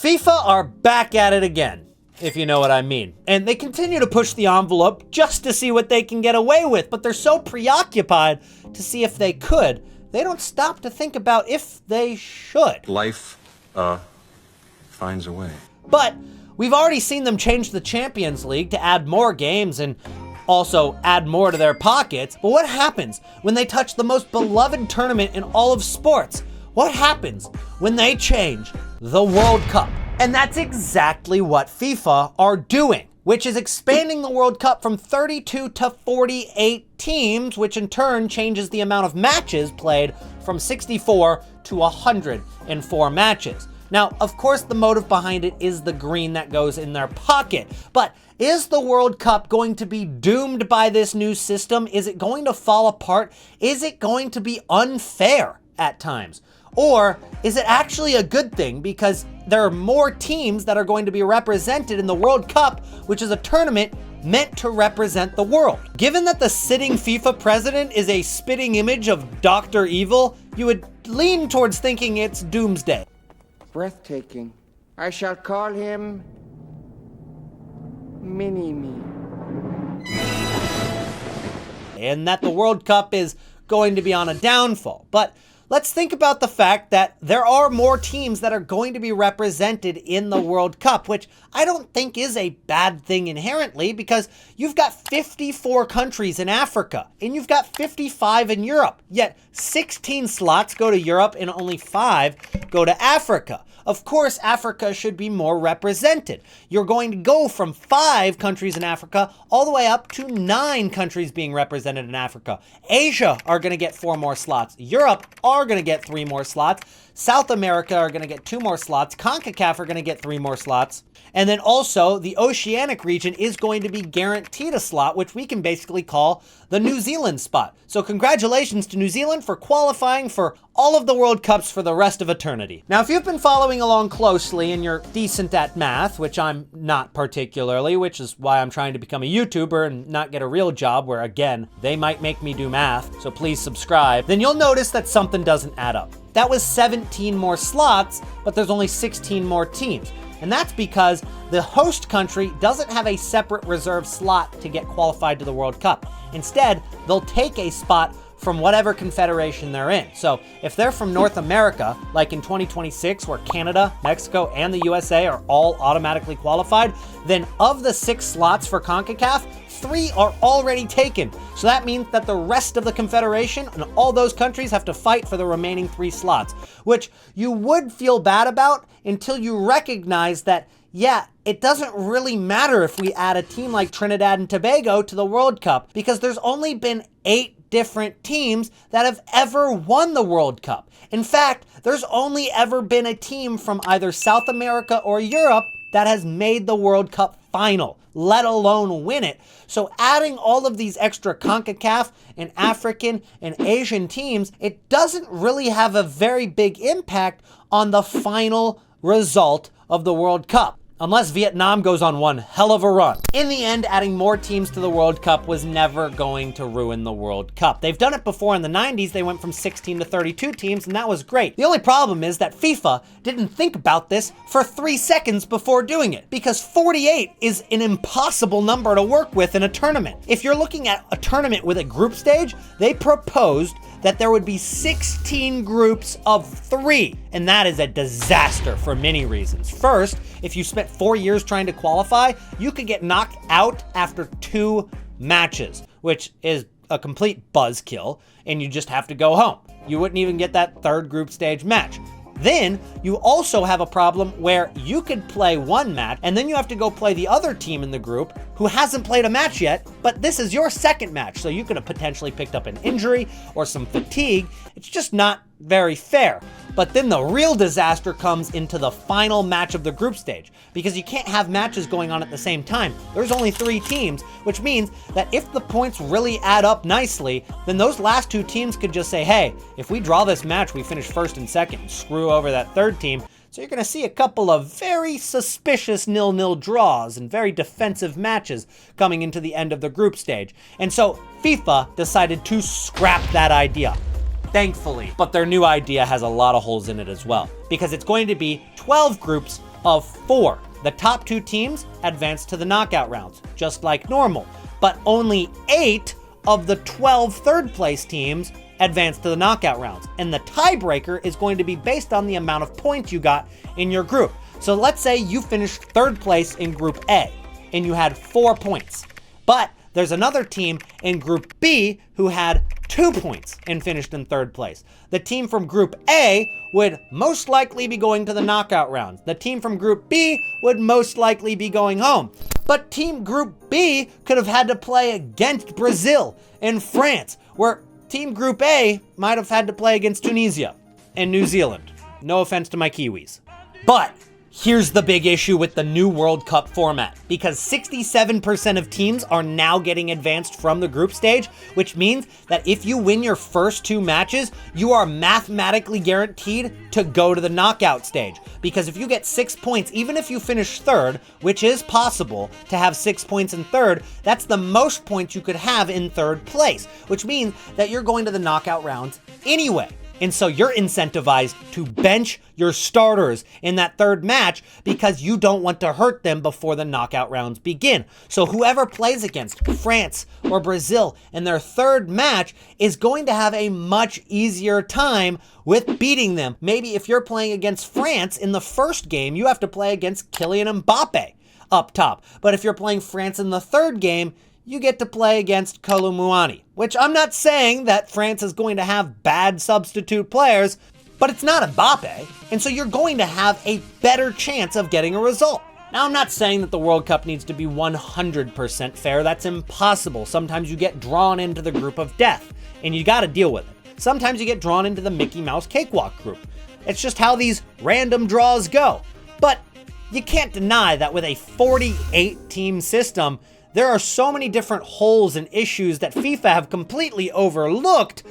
FIFA are back at it again, if you know what I mean. And they continue to push the envelope just to see what they can get away with, but they're so preoccupied to see if they could, they don't stop to think about if they should. Life, finds a way. But we've already seen them change the Champions League to add more games and also add more to their pockets. But what happens when they touch the most beloved tournament in all of sports? What happens when they change the World Cup? And that's exactly what FIFA are doing, which is expanding the World Cup from 32 to 48 teams, which in turn changes the amount of matches played from 64 to 104 matches. Now, of course, the motive behind it is the green that goes in their pocket, but is the World Cup going to be doomed by this new system? Is it going to fall apart? Is it going to be unfair at times? Or is it actually a good thing because there are more teams that are going to be represented in the World Cup, which is a tournament meant to represent the world? Given that the sitting FIFA president is a spitting image of Dr. Evil, you would lean towards thinking it's doomsday. Breathtaking. I shall call him Mini-Me. And that the World Cup is going to be on a downfall. But let's think about the fact that there are more teams that are going to be represented in the World Cup, which I don't think is a bad thing inherently, because you've got 54 countries in Africa and you've got 55 in Europe, yet 16 slots go to Europe and only 5 go to Africa. Of course, Africa should be more represented. You're going to go from 5 countries in Africa all the way up to 9 countries being represented in Africa. Asia are going to get 4 more slots. Europe are going to get 3 more slots. South America are going to get 2 more slots. CONCACAF are going to get 3 more slots. And then also, the Oceanic region is going to be guaranteed a slot, which we can basically call the New Zealand spot. So congratulations to New Zealand for qualifying for all of the World Cups for the rest of eternity. Now, if you've been following along closely and you're decent at math, which I'm not particularly, which is why I'm trying to become a YouTuber and not get a real job where, again, they might make me do math, so please subscribe, then you'll notice that something doesn't add up. That was 17 more slots, but there's only 16 more teams. And that's because the host country doesn't have a separate reserve slot to get qualified to the World Cup. Instead, they'll take a spot from whatever confederation they're in. So if they're from North America, like in 2026, where Canada, Mexico, and the USA are all automatically qualified, then of the 6 slots for CONCACAF, 3 are already taken. So that means that the rest of the confederation and all those countries have to fight for the remaining 3 slots, which you would feel bad about until you recognize that, yeah, it doesn't really matter if we add a team like Trinidad and Tobago to the World Cup, because there's only been 8 different teams that have ever won the World Cup. In fact, there's only ever been a team from either South America or Europe that has made the World Cup final, let alone win it. So adding all of these extra CONCACAF and African and Asian teams, it doesn't really have a very big impact on the final result of the World Cup, unless Vietnam goes on one hell of a run. In the end, adding more teams to the World Cup was never going to ruin the World Cup. They've done it before in the 90s. They went from 16 to 32 teams, and that was great. The only problem is that FIFA didn't think about this for 3 seconds before doing it, because 48 is an impossible number to work with in a tournament. If you're looking at a tournament with a group stage, they proposed that there would be 16 groups of 3, and that is a disaster for many reasons. First, if you spent 4 years trying to qualify, you could get knocked out after 2 matches, which is a complete buzzkill, and you just have to go home. You wouldn't even get that 3rd group stage match. Then you also have a problem where you could play 1 match and then you have to go play the other team in the group who hasn't played a match yet, but this is your 2nd match. So you could have potentially picked up an injury or some fatigue. It's just not very fair. But then the real disaster comes into the final match of the group stage, because you can't have matches going on at the same time. There's only 3 teams, which means that if the points really add up nicely, then those last 2 teams could just say, hey, if we draw this match, we finish 1st and 2nd and screw over that 3rd team. So you're going to see a couple of very suspicious 0-0 draws and very defensive matches coming into the end of the group stage. And so FIFA decided to scrap that idea, thankfully. But their new idea has a lot of holes in it as well, because it's going to be 12 groups of 4. The top 2 teams advance to the knockout rounds, just like normal. But only 8 of the 12 third-place teams advance to the knockout rounds. And the tiebreaker is going to be based on the amount of points you got in your group. So let's say you finished 3rd place in Group A, and you had 4 points. But there's another team in Group B who had 2 points and finished in 3rd place. The team from Group A would most likely be going to the knockout rounds. The team from Group B would most likely be going home. But Team Group B could have had to play against Brazil and France, where Team Group A might have had to play against Tunisia and New Zealand. No offense to my Kiwis. But here's the big issue with the new World Cup format, because 67% of teams are now getting advanced from the group stage, which means that if you win your first 2 matches, you are mathematically guaranteed to go to the knockout stage. Because if you get 6 points, even if you finish 3rd, which is possible to have 6 points in 3rd, that's the most points you could have in 3rd place, which means that you're going to the knockout rounds anyway. And so you're incentivized to bench your starters in that 3rd match because you don't want to hurt them before the knockout rounds begin. So whoever plays against France or Brazil in their 3rd match is going to have a much easier time with beating them. Maybe if you're playing against France in the first game, you have to play against Kylian Mbappe up top. But if you're playing France in the 3rd game, you get to play against Kolo Muani, which I'm not saying that France is going to have bad substitute players, but it's not Mbappe, and so you're going to have a better chance of getting a result. Now, I'm not saying that the World Cup needs to be 100% fair. That's impossible. Sometimes you get drawn into the group of death, and you got to deal with it. Sometimes you get drawn into the Mickey Mouse Cakewalk group. It's just how these random draws go. But you can't deny that with a 48-team system, there are so many different holes and issues that FIFA have completely overlooked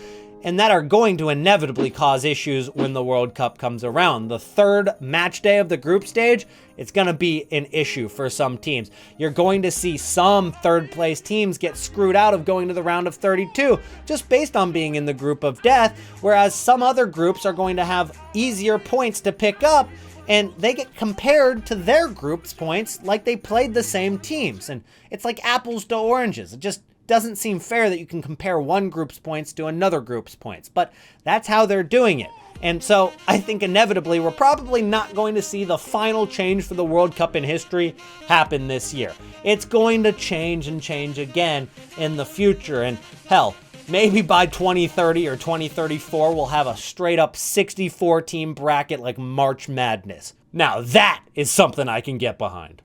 and that are going to inevitably cause issues when the World Cup comes around. The 3rd match day of the group stage, it's going to be an issue for some teams. You're going to see some 3rd place teams get screwed out of going to the round of 32 just based on being in the group of death, whereas some other groups are going to have easier points to pick up, and they get compared to their group's points like they played the same teams. And it's like apples to oranges. It just doesn't seem fair that you can compare one group's points to another group's points. But that's how they're doing it. And so I think inevitably we're probably not going to see the final change for the World Cup in history happen this year. It's going to change and change again in the future. And hell, maybe by 2030 or 2034, we'll have a straight up 64-team bracket like March Madness. Now that is something I can get behind.